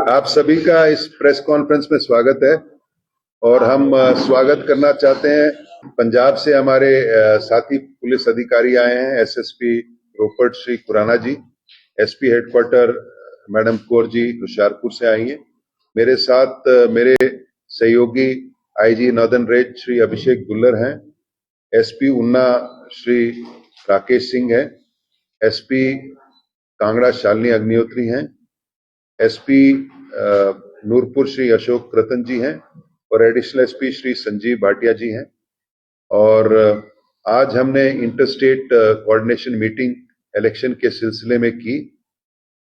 आप सभी का इस प्रेस कॉन्फ्रेंस में स्वागत है और हम स्वागत करना चाहते हैं। पंजाब से हमारे साथी पुलिस अधिकारी आए हैं, एसएसपी रोपड़ श्री खुराना जी, SP headquarter madam Kaur ji Hoshiarpur से आई हैं। मेरे साथ मेरे सहयोगी IG northern range Shri Abhishek दुल्लर हैं, एसपी उन्ना श्री राकेश सिंह है, एसपी कांगड़ा शालिनी अग्निहोत्री हैं, एसपी नूरपुर श्री अशोक रतन जी हैं और एडिशनल एसपी श्री संजीव भाटिया जी हैं। और आज हमने इंटरस्टेट कोऑर्डिनेशन मीटिंग इलेक्शन के सिलसिले में की।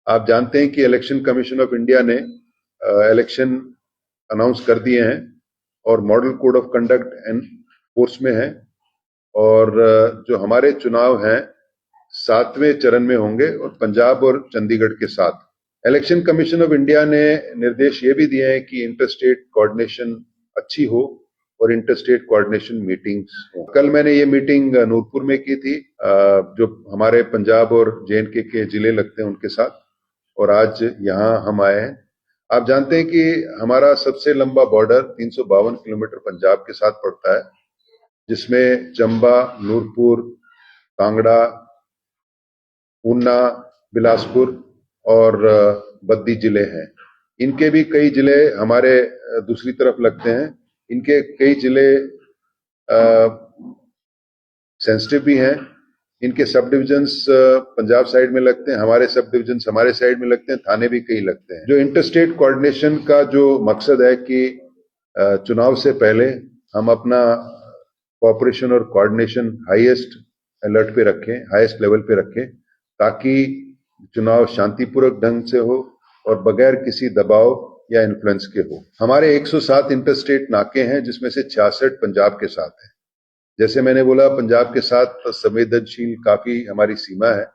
आप जानते हैं कि इलेक्शन कमीशन ऑफ इंडिया ने इलेक्शन अनाउंस कर दिए हैं और model code of conduct and force में है और जो हमारे चुनाव हैं 7वें चरण में होंगे और पंजाब और चंडीगढ़ के साथ। इलेक्शन कमीशन ऑफ इंडिया ने निर्देश ये भी दिए हैं कि इंटरस्टेट कोऑर्डिनेशन अच्छी हो और इंटरस्टेट कोऑर्डिनेशन मीटिंग्स हो। कल मैंने ये मीटिंग नूरपुर में की थी, जो हमारे पंजाब और जेएंडके के जिले लगते हैं उनके साथ, और आज यहाँ हम आए हैं। आप जानते हैं कि हमारा सबसे लंबा बॉर्डर 352 किलोमीटर पंजाब के साथ पड़ता है, जिसमें चंबा, नूरपुर, कांगड़ा, ऊना, बिलासपुर और बद्दी जिले हैं। इनके भी कई जिले हमारे दूसरी तरफ लगते हैं। इनके कई जिले सेंसिटिव भी हैं। इनके सब डिविजन्स पंजाब साइड में लगते हैं, हमारे सब डिविजन्स हमारे साइड में लगते हैं, थाने भी कई लगते हैं। जो इंटरस्टेट कोऑर्डिनेशन का जो मकसद है कि चुनाव से पहले हम अपना कोऑपरेशन और कोऑर्डिनेशन हाईएस्ट अलर्ट पे रखें, हाईएस्ट लेवल पे रखें, ताकि चुनाव शांतिपूर्वक ढंग से हो और बगैर किसी दबाव या इन्फ्लुएंस के हो। हमारे 107 इंटरस्टेट नाके हैं, जिसमें से 66 पंजाब के साथ हैं। जैसे मैंने बोला, पंजाब के साथ संवेदनशील काफी हमारी सीमा है।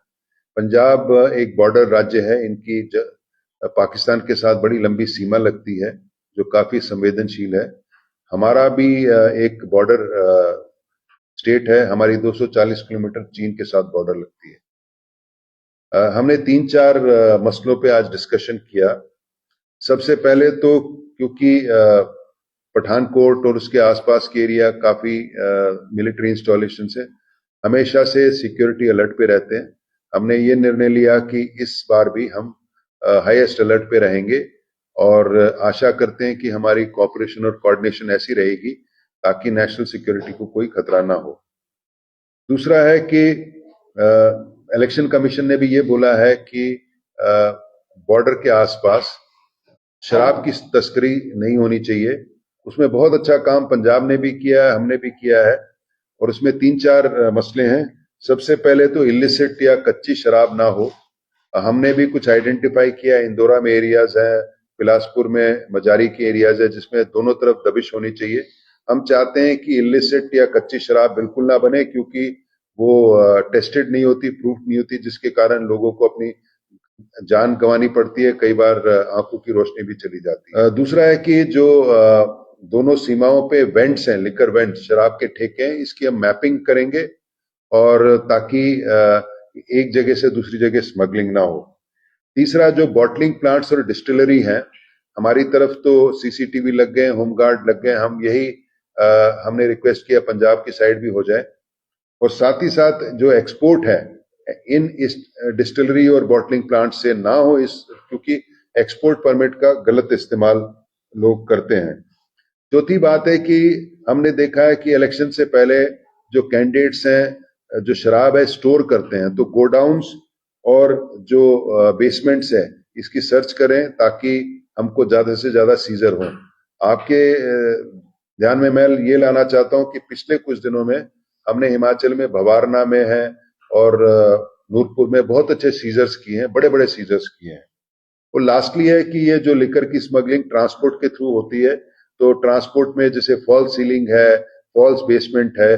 पंजाब एक बॉर्डर राज्य है, इनकी पाकिस्तान के साथ बड़ी लंबी सीमा लगती है जो काफी संवेदनशील है। हमारा भी एक बॉर्डर स्टेट है, हमारी 240 किलोमीटर चीन के साथ बॉर्डर लगती है। हमने 3-4 मसलों पे आज डिस्कशन किया। सबसे पहले तो क्योंकि पठानकोट और उसके आसपास के एरिया काफी मिलिट्री इंस्टॉलेशन से हमेशा से सिक्योरिटी अलर्ट पे रहते हैं, हमने ये निर्णय लिया कि इस बार भी हम हाईएस्ट अलर्ट पे रहेंगे और आशा करते हैं कि हमारी कोऑपरेशन और कोऑर्डिनेशन ऐसी रहेगी ताकि नेशनल सिक्योरिटी को कोई खतरा ना हो। दूसरा है कि इलेक्शन कमीशन ने भी ये बोला है कि बॉर्डर के आसपास शराब की तस्करी नहीं होनी चाहिए। उसमें बहुत अच्छा काम पंजाब ने भी किया है, हमने भी किया है, और उसमें 3-4 मसले हैं। सबसे पहले तो इलिसिट या कच्ची शराब ना हो। हमने भी कुछ आइडेंटिफाई किया, इंदौरा में एरियाज है, बिलासपुर में मजारी के एरियाज है, जिसमें दोनों तरफ दबिश होनी चाहिए। हम चाहते हैं कि इलिसिट या कच्ची शराब बिल्कुल ना बने, क्योंकि वो टेस्टेड नहीं होती, प्रूफ नहीं होती, जिसके कारण लोगों को अपनी जान गंवानी पड़ती है, कई बार आंखों की रोशनी भी चली जाती है। दूसरा है कि जो दोनों सीमाओं पे वेंट्स हैं, लिकर वेंट्स, शराब के ठेके हैं, इसकी हम मैपिंग करेंगे और ताकि एक जगह से दूसरी जगह स्मगलिंग ना हो। तीसरा, जो बॉटलिंग प्लांट्स और डिस्टिलरी हैं, हमारी तरफ तो सीसीटीवी लग गए, होमगार्ड लग गए, हम यही हमने रिक्वेस्ट किया पंजाब की साइड भी हो जाए। और साथ ही साथ जो एक्सपोर्ट है इन इस डिस्टिलरी और बॉटलिंग प्लांट से ना हो, इस क्योंकि एक्सपोर्ट परमिट का गलत इस्तेमाल लोग करते हैं। चौथी बात है कि हमने देखा है कि इलेक्शन से पहले जो कैंडिडेट्स हैं जो शराब है स्टोर करते हैं, तो गोडाउन्स और जो बेसमेंट्स है इसकी सर्च करें ताकि हमको ज्यादा से ज्यादा सीजर हो। आपके ध्यान में मैं ये लाना चाहता हूं कि पिछले कुछ दिनों में हमने हिमाचल में भवारना में है और नूरपुर में बहुत अच्छे सीजर्स किए हैं, बड़े बड़े सीजर्स किए हैं। और लास्टली है कि ये जो लिकर की स्मगलिंग ट्रांसपोर्ट के थ्रू होती है, तो ट्रांसपोर्ट में जैसे फॉल्स सीलिंग है, फॉल्स बेसमेंट है,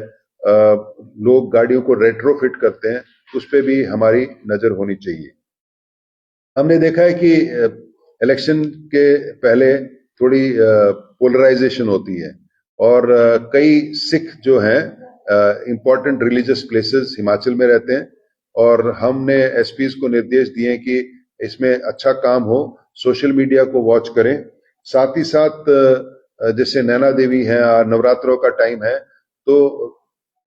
लोग गाड़ियों को रेट्रोफिट करते हैं, उस पर भी हमारी नजर होनी चाहिए। हमने देखा है कि इलेक्शन के पहले थोड़ी पोलराइजेशन होती है और कई सिख जो हैं इंपॉर्टेंट रिलीजियस प्लेसेस हिमाचल में रहते हैं, और हमने एसपीज को निर्देश दिए कि इसमें अच्छा काम हो सोशल मीडिया को वॉच करें। साथ ही साथ जैसे नैना देवी है, नवरात्रों का टाइम है, तो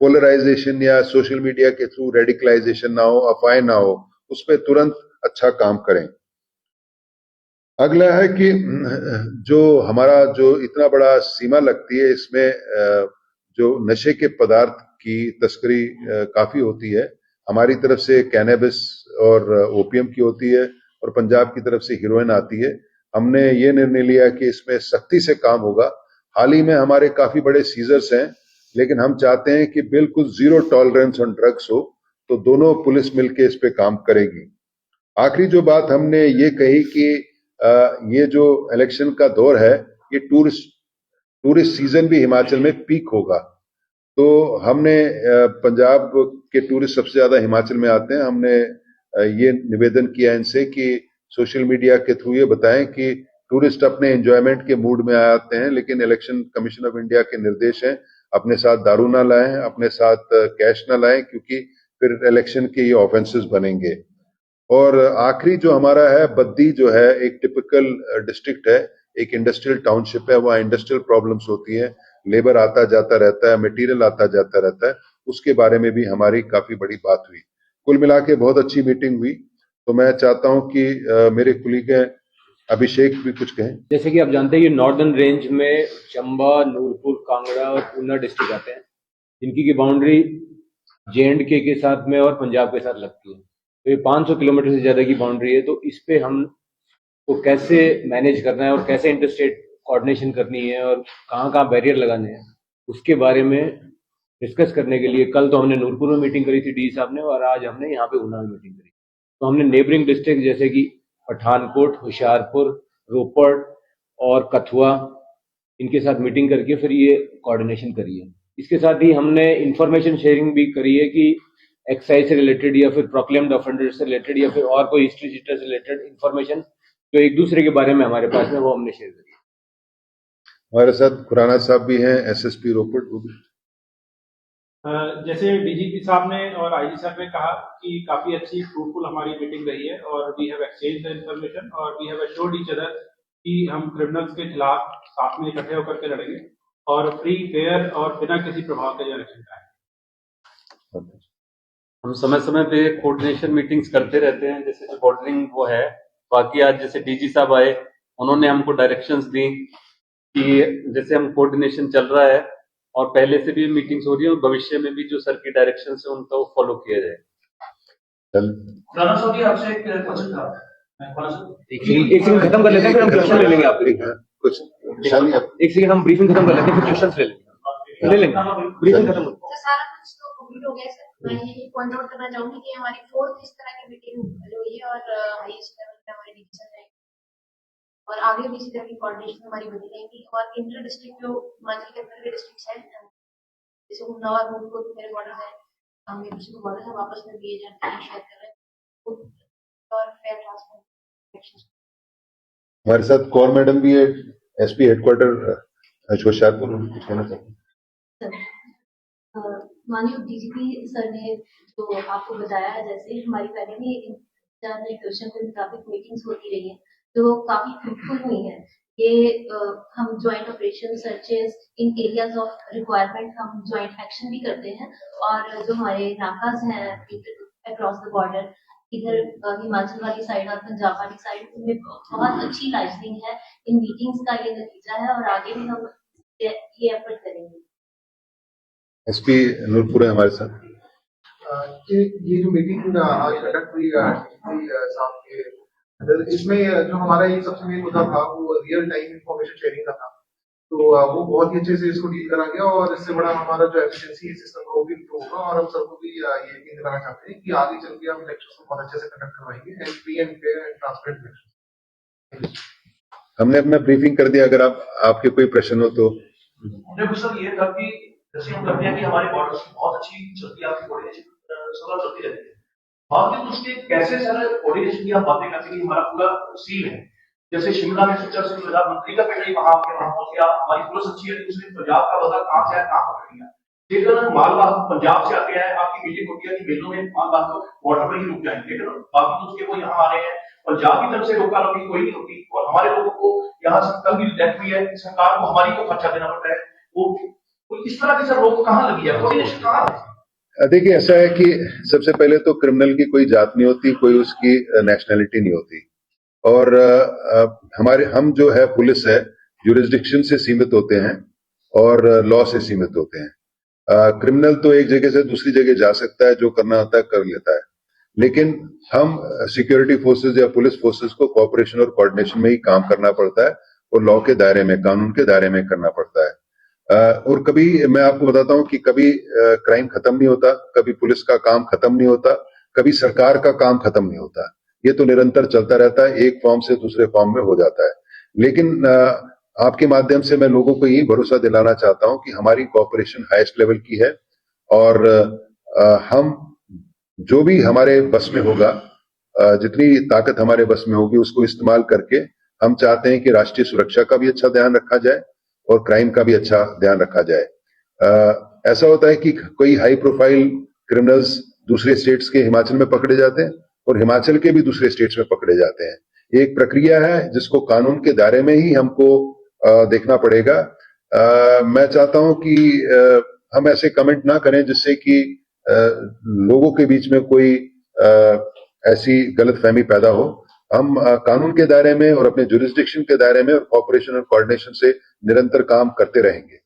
पोलराइजेशन या सोशल मीडिया के थ्रू रेडिकलाइजेशन ना हो, अफवाहें ना हो, उस पर तुरंत अच्छा काम करें। अगला है कि जो हमारा जो इतना बड़ा सीमा लगती है, इसमें जो नशे के पदार्थ की तस्करी काफी होती है। हमारी तरफ से कैनेबिस और ओपियम की होती है, और पंजाब की तरफ से हीरोइन आती है। हमने ये निर्णय लिया कि इसमें सख्ती से काम होगा। हाल ही में हमारे काफी बड़े सीजर्स हैं, लेकिन हम चाहते हैं कि बिल्कुल जीरो टॉलरेंस ऑन ड्रग्स हो, तो दोनों पुलिस मिलकर इस पे काम करेगी। आखिरी जो बात हमने ये कही कि ये जो इलेक्शन का दौर है, ये टूरिस्ट सीजन भी हिमाचल में पीक होगा। तो हमने पंजाब के टूरिस्ट सबसे ज्यादा हिमाचल में आते हैं। हमने ये निवेदन किया इनसे कि सोशल मीडिया के थ्रू ये बताएं कि टूरिस्ट अपने एंजॉयमेंट के मूड में आते हैं, लेकिन इलेक्शन कमीशन ऑफ इंडिया के निर्देश हैं अपने साथ दारू ना लाएं, अपने साथ कैश ना लाएं, क्योंकि फिर इलेक्शन के ये ऑफेंसेस बनेंगे। और आखिरी जो हमारा है, बद्दी जो है एक टिपिकल डिस्ट्रिक्ट है, एक इंडस्ट्रियल टाउनशिप है, वहाँ इंडस्ट्रियल प्रॉब्लम्स होती है, लेबर आता जाता रहता है, मटेरियल आता जाता रहता है, उसके बारे में भी हमारी काफी बड़ी बात हुई। कुल मिला के बहुत अच्छी मीटिंग हुई। तो मैं चाहता हूं कि मेरे कुलीग अभिषेक भी कुछ कहें। जैसे कि आप जानते हैं कि नॉर्दर्न रेंज में चंबा, नूरपुर, कांगड़ा और ऊना डिस्ट्रिक्ट आते हैं, जिनकी की बाउंड्री J&K के साथ में और पंजाब के साथ लगती है। तो ये 500 किलोमीटर से ज्यादा की बाउंड्री है। तो इस पे हम को कैसे मैनेज करना है और कैसे इंटरस्टेट कोऑर्डिनेशन करनी है और कहाँ कहाँ बैरियर लगाने हैं, उसके बारे में डिस्कस करने के लिए कल तो हमने नूरपुर में मीटिंग करी थी डी साहब ने, और आज हमने यहाँ पे ऊना में मीटिंग करी। तो हमने नेबरिंग डिस्ट्रिक्ट जैसे कि पठानकोट, होशियारपुर, रोपड़ और कथुआ, इनके साथ मीटिंग करके फिर ये कोऑर्डिनेशन करी है। इसके साथ ही हमने इंफॉर्मेशन शेयरिंग भी करी है कि एक्साइज से रिलेटेड या फिर प्रोक्लेम्ड ऑफेंडर से रिलेटेड या फिर और कोई हिस्ट्री शीटर से रिलेटेड इंफॉर्मेशन जो एक दूसरे के बारे में हमारे पास है, वो हमने शेयर करी। हमारे साथ खुराना साहब भी हैं, एसएसपी रोपड़। वो भी जैसे डीजीपी साहब ने और आईजी साहब ने कहा कि काफी अच्छी फ्रूटफुल हमारी मीटिंग रही है, और we have exchange the information और we have assured each other कि हम क्रिमिनल्स के खिलाफ साथ में इकट्ठे होकर के लड़ेंगे और फ्री, फेयर और बिना किसी प्रभाव के इलेक्शन कराएंगे। हम समय समय पे कोऑर्डिनेशन मीटिंग्स करते रहते हैं, जैसे जो बॉर्डरिंग वो है। बाकी आज जैसे डीजी साहब आए, उन्होंने हमको डायरेक्शंस दी कि जैसे हम कोऑर्डिनेशन चल रहा है और पहले से भी मीटिंग्स हो रही है और भविष्य में भी जो सर की डायरेक्शंस है उनका वो फॉलो किया जाए। आपसे एक क्वेश्चन था, एक सेकंड खत्म कर लेते हैं, फिर हम क्वेश्चन ले लेंगे। आप कुछ एक सेकंड हम ब्रीफिंग खत्म कर लेते हैं, फिर क्वेश्चन ले लेंगे। ब्रीफिंग खत्म तो सारा कुछ तो कंप्लीट हो गया सर। मैं ये पॉइंट आउट करना चाहूंगी कि हमारी फोर्थ इस तरह की मीटिंग हुई है और हाईएस्ट लेवल पे हमारी डिसीजन है, और आगे भी इसी तरह की कोऑर्डिनेशन हमारी बनी रहेगी। और इंटर डिस्ट्रिक्ट जो हिमाचल के अंदर के डिस्ट्रिक्ट है, जैसे उन्नाव और नूरपुर मेरे बॉर्डर है, हम एक दूसरे को बॉर्डर है आपस में भी जानकारी शेयर कर रहे हैं और फेयर ट्रांसपेरेंट। हमारे साथ कौर मैडम भी है, एसपी हेडक्वार्टर होशियारपुर। कुछ कहना चाहते हैं? माननीय डीजीपी सर ने जो आपको बताया है, जैसे हमारी पहले भी क्वेश्चन के मुताबिक मीटिंग्स होती रही है जो काफी फ्रूटफुल हुई है। ये हम joint operation searches in areas of requirement, हम ज्वाइंट एक्शन भी करते हैं, और जो हमारे नाकाज हैं अक्रॉस द बॉर्डर, इधर हिमाचल वाली साइड और पंजाब वाली साइड, उनमें बहुत अच्छी लाइजनिंग है। इन मीटिंग्स का ये नतीजा है और आगे भी हम ये एफर्ट करेंगे। एसपी नूरपुर है हमारे साथ। ये जो मीटिंग आज कंडक्ट हुई साहब के, इसमें जो हमारा एक सबसे मेन मुद्दा था वो रियल टाइम इंफॉर्मेशन शेयरिंग का था। तो वो बहुत ही अच्छे से इसको डील करा गया, और इससे बड़ा हमारा जो एफिशिएंसी है सिस्टम का वो भी इम्प्रूव होगा। और हम सबको भी ये यकीन दिलाना चाहते हैं कि आगे चल के हम इलेक्शन को बहुत अच्छे से कंडक्ट करवाएंगे and free and fair and transparent election. हमने अपना ब्रीफिंग कर दिया, अगर आपके कोई प्रश्न हो तो। देखो सर, ये था कि जैसे हम करते हैं कि हमारे बॉर्डर्स की बहुत अच्छी चलती है, आपकी कोऑर्डिनेशन सब चलती रहती है, बाकी उसके कैसे सर कोऑर्डिनेशन की आप बातें करते हैं कि हमारा पूरा सीन है। जैसे शिमला में शिक्षा से प्रधानमंत्री का पहले वहां पहुंच गया, हमारी पुलिस अच्छी है, दूसरी पंजाब का बता कहां से है कहां पकड़ लिया। लेकिन मालवाहक पंजाब से आते हैं, आपकी मीटिंग होती है कि मेलों में मालवाहक बॉर्डर पर ही रुक जाएंगे, लेकिन बाकी तो उसके वो यहाँ आ रहे हैं। पंजाब की तरफ से रोका रोकी कोई नहीं होती और हमारे लोगों को यहाँ से कल भी डेथ हुई है, सरकार को हमारी को खर्चा देना पड़ता है। वो इस तरह की सर रोक कहाँ लगी है, कोऑर्डिनेशन कहाँ है? देखिए, ऐसा है कि सबसे पहले तो क्रिमिनल की कोई जात नहीं होती, कोई उसकी नेशनैलिटी नहीं होती, और हम जो है पुलिस है, जुरिस्डिक्शन से सीमित होते हैं और लॉ से सीमित होते हैं। क्रिमिनल तो एक जगह से दूसरी जगह जा सकता है, जो करना होता है कर लेता है, लेकिन हम सिक्योरिटी फोर्सेस या पुलिस फोर्सेस को कोऑपरेशन और कोऑर्डिनेशन में ही काम करना पड़ता है और लॉ के दायरे में, कानून के दायरे में करना पड़ता है। और कभी मैं आपको बताता हूं कि कभी क्राइम खत्म नहीं होता, कभी पुलिस का काम खत्म नहीं होता, कभी सरकार का काम खत्म नहीं होता। ये तो निरंतर चलता रहता है, एक फॉर्म से दूसरे फॉर्म में हो जाता है। लेकिन आपके माध्यम से मैं लोगों को यही भरोसा दिलाना चाहता हूं कि हमारी कोऑपरेशन हाईएस्ट लेवल की है और हम जो भी हमारे बस में होगा, जितनी ताकत हमारे बस में होगी, उसको इस्तेमाल करके हम चाहते हैं कि राष्ट्रीय सुरक्षा का भी अच्छा ध्यान रखा जाए और क्राइम का भी अच्छा ध्यान रखा जाए। ऐसा होता है कि कोई हाई प्रोफाइल क्रिमिनल्स दूसरे स्टेट्स के हिमाचल में पकड़े जाते हैं और हिमाचल के भी दूसरे स्टेट्स में पकड़े जाते हैं। एक प्रक्रिया है जिसको कानून के दायरे में ही हमको देखना पड़ेगा। मैं चाहता हूं कि हम ऐसे कमेंट ना करें जिससे कि लोगों के बीच में कोई ऐसी गलतफहमी पैदा हो। हम कानून के दायरे में और अपने जुरिस्डिक्शन के दायरे में और कोऑपरेशन और कोऑर्डिनेशन से निरंतर काम करते रहेंगे।